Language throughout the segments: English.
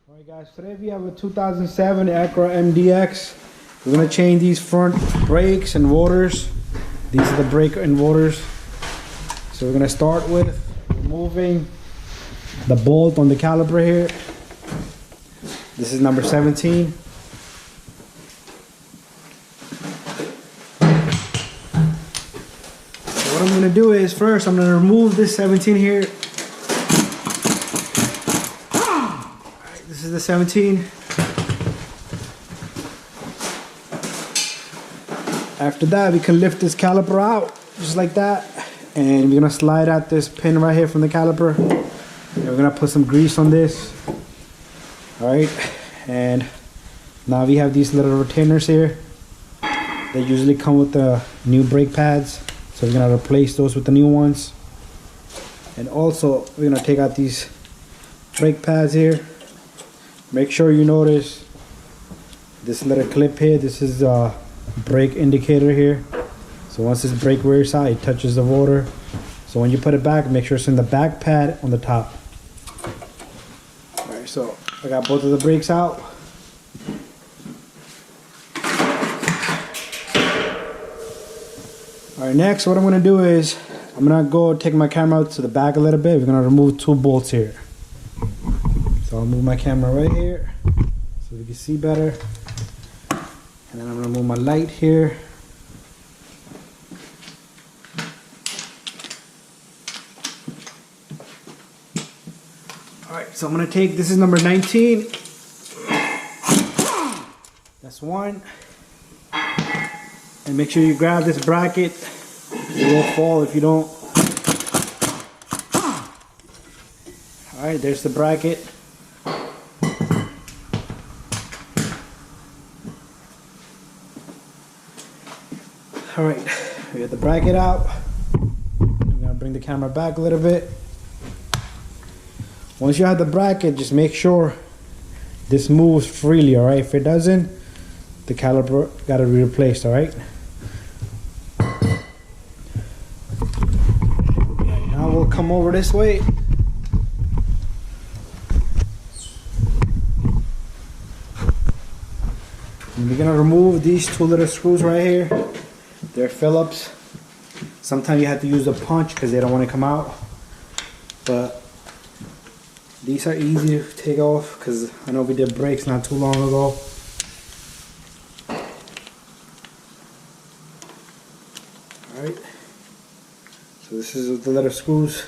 Alright guys, today we have a 2007 Acura MDX. We're going to change these front brakes and rotors. These are the brake and rotors. So we're going to start with removing the bolt on the caliper here. This is number 17. So what I'm going to do is first I'm going to remove this 17 here. This is the 17. After that, we can lift this caliper out just like that, and we're gonna slide out this pin right here from the caliper, and we're gonna put some grease on this. All right, and now we have these little retainers here. They usually come with the new brake pads, so we're gonna replace those with the new ones. And also, we're gonna take out these brake pads here. Make sure you notice this little clip here. This is a brake indicator here. So once this brake wears out, it touches the rotor. So when you put it back, make sure it's in the back pad on the top. Alright, so I got both of the brakes out. Alright, next what I'm going to do is I'm going to go take my camera out to the back a little bit. We're going to remove two bolts here. So I'll move my camera right here so we can see better. And then I'm going to move my light here. Alright, so I'm going to take, this is number 19. That's one. And make sure you grab this bracket. It will fall if you don't. Alright, there's the bracket. Alright, we got the bracket out. I'm gonna bring the camera back a little bit. Once you have the bracket, just make sure this moves freely, alright? If it doesn't, the caliper gotta be replaced, alright? Now we'll come over this way. And we're gonna remove these two little screws right here. They're Phillips. Sometimes you have to use a punch because they don't want to come out. But these are easy to take off because I know we did brakes not too long ago. Alright. So this is the little screws.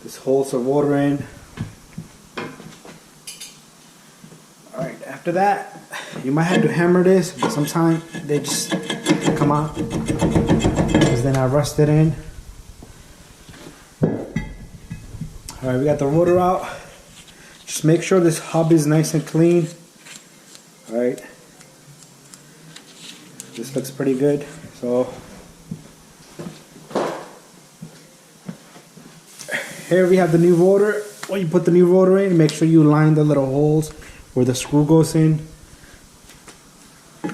This holds the rotor in. Alright, after that, you might have to hammer this, but sometimes they just come out because then I rusted in. Alright, we got the rotor out. Just make sure this hub is nice and clean. Alright, this looks pretty good. So here we have the new rotor. When you put the new rotor in, make sure you line the little holes where the screw goes in.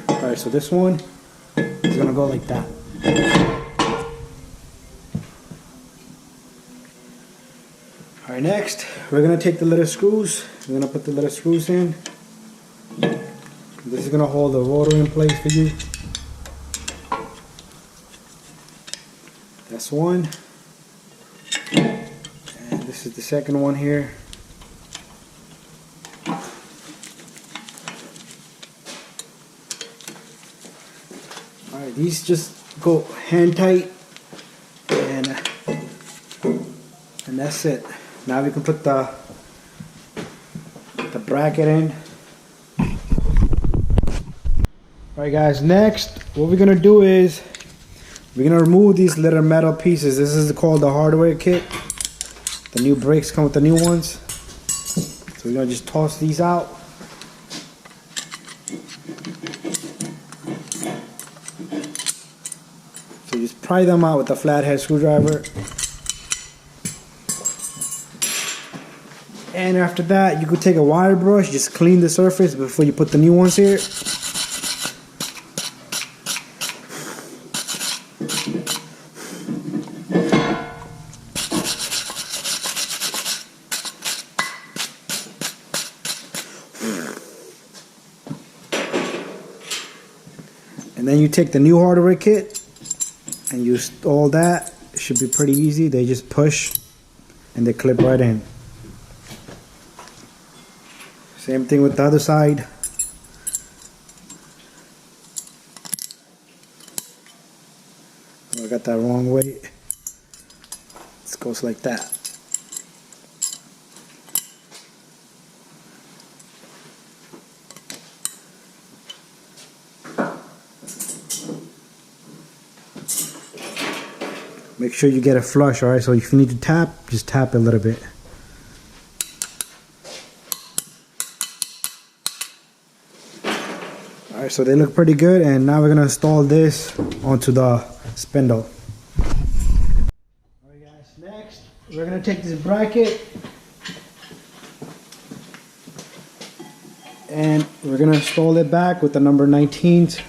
Alright, so this one is gonna go like that. Alright, next we're gonna take the little screws. We're gonna put the little screws in. This is gonna hold the rotor in place for you. That's one. And this is the second one here. Alright, these just go hand tight, and that's it. Now we can put the bracket in. Alright guys, next what we're gonna do is we're gonna remove these little metal pieces. This is called the hardware kit. The new brakes come with the new ones. So we're gonna just toss these out. So just pry them out with a flathead screwdriver. And after that, you could take a wire brush, just clean the surface before you put the new ones here. And then you take the new hardware kit and you install that. It should be pretty easy. They just push and they clip right in. Same thing with the other side. Oh, I got that wrong way. It goes like that. Make sure you get it flush, alright? So if you need to tap, just tap it a little bit. Alright, so they look pretty good, and now we're gonna install this onto the spindle. Alright guys, next we're gonna take this bracket and we're gonna install it back with the number 19s.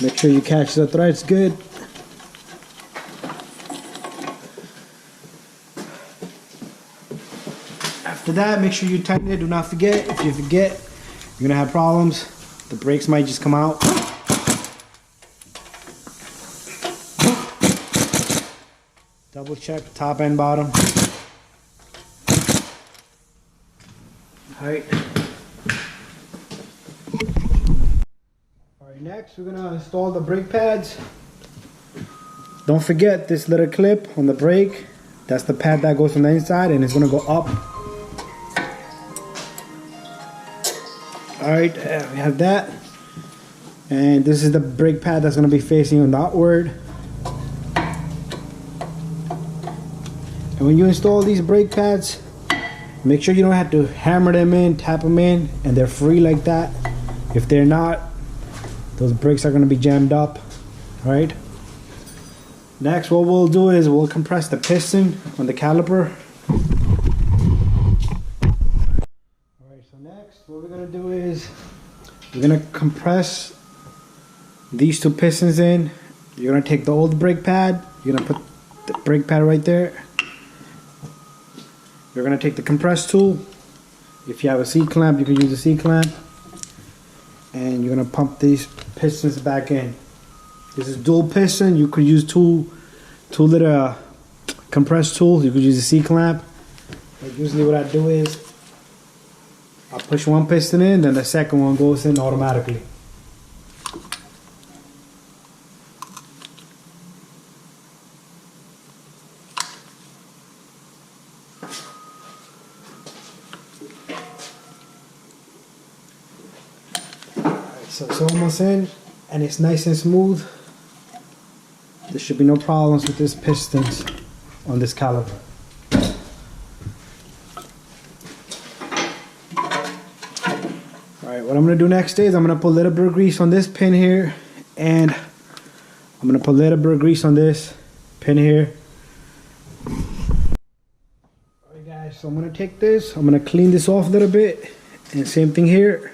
Make sure you catch the threads good. After that, make sure you tighten it. Do not forget. If you forget, you're gonna have problems. The brakes might just come out. Double check top and bottom. Alright. Next, we're gonna install the brake pads. Don't forget this little clip on the brake. That's the pad that goes from the inside, and it's gonna go up. Alright, we have that. And this is the brake pad that's gonna be facing on the outward. And when you install these brake pads, make sure you don't have to hammer them in, tap them in, and they're free like that. If they're not, those brakes are going to be jammed up, right? Next, what we'll do is we'll compress the piston on the caliper. Alright, so next, what we're going to do is we're going to compress these two pistons in. You're going to take the old brake pad, you're going to put the brake pad right there. You're going to take the compress tool. If you have a C-clamp, you can use a C-clamp. And you're going to pump these pistons back in. This is dual piston. You could use two little compressed tools. You could use a C-clamp. But usually what I do is I push one piston in, then the second one goes in automatically. So it's almost in, and it's nice and smooth. There should be no problems with these pistons on this caliper. Alright, what I'm going to do next is I'm going to put a little bit of grease on this pin here, and I'm going to put a little bit of grease on this pin here. Alright guys, so I'm going to take this, I'm going to clean this off a little bit, and same thing here.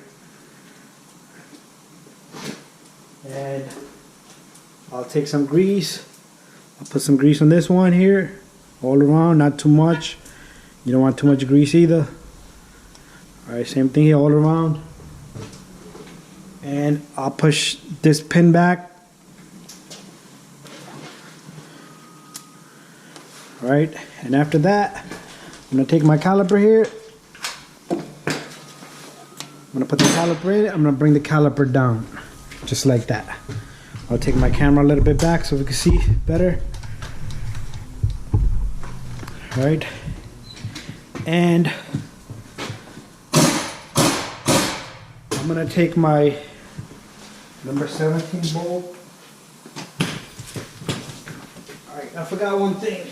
And I'll take some grease. I'll put some grease on this one here, all around, not too much. You don't want too much grease either. Alright, same thing here all around. And I'll push this pin back. Alright, and after that, I'm going to take my caliper here. I'm going to put the caliper in. I'm going to bring the caliper down. Just like that. I'll take my camera a little bit back so we can see better. Alright. And I'm going to take my number 17 bolt. Alright, I forgot one thing.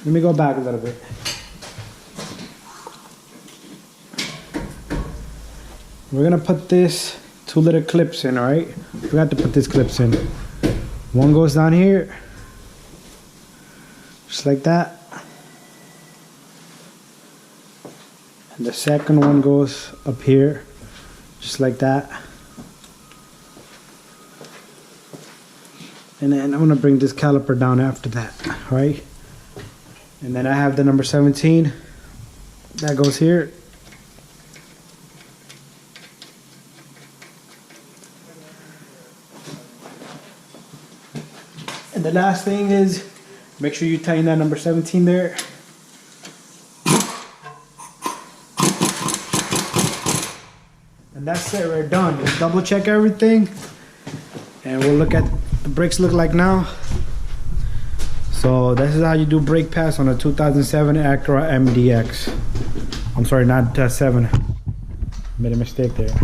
Let me go back a little bit. We're going to put this two little clips in, alright? Forgot to put these clips in. One goes down here, just like that. And the second one goes up here, just like that. And then I'm gonna bring this caliper down after that, right? And then I have the number 17 that goes here. And the last thing is, make sure you tighten that number 17 there. And that's it, we're done. Let's double check everything. And we'll look at the brakes look like now. So this is how you do brake pads on a 2007 Acura MDX. I'm sorry, not 7. Made a mistake there.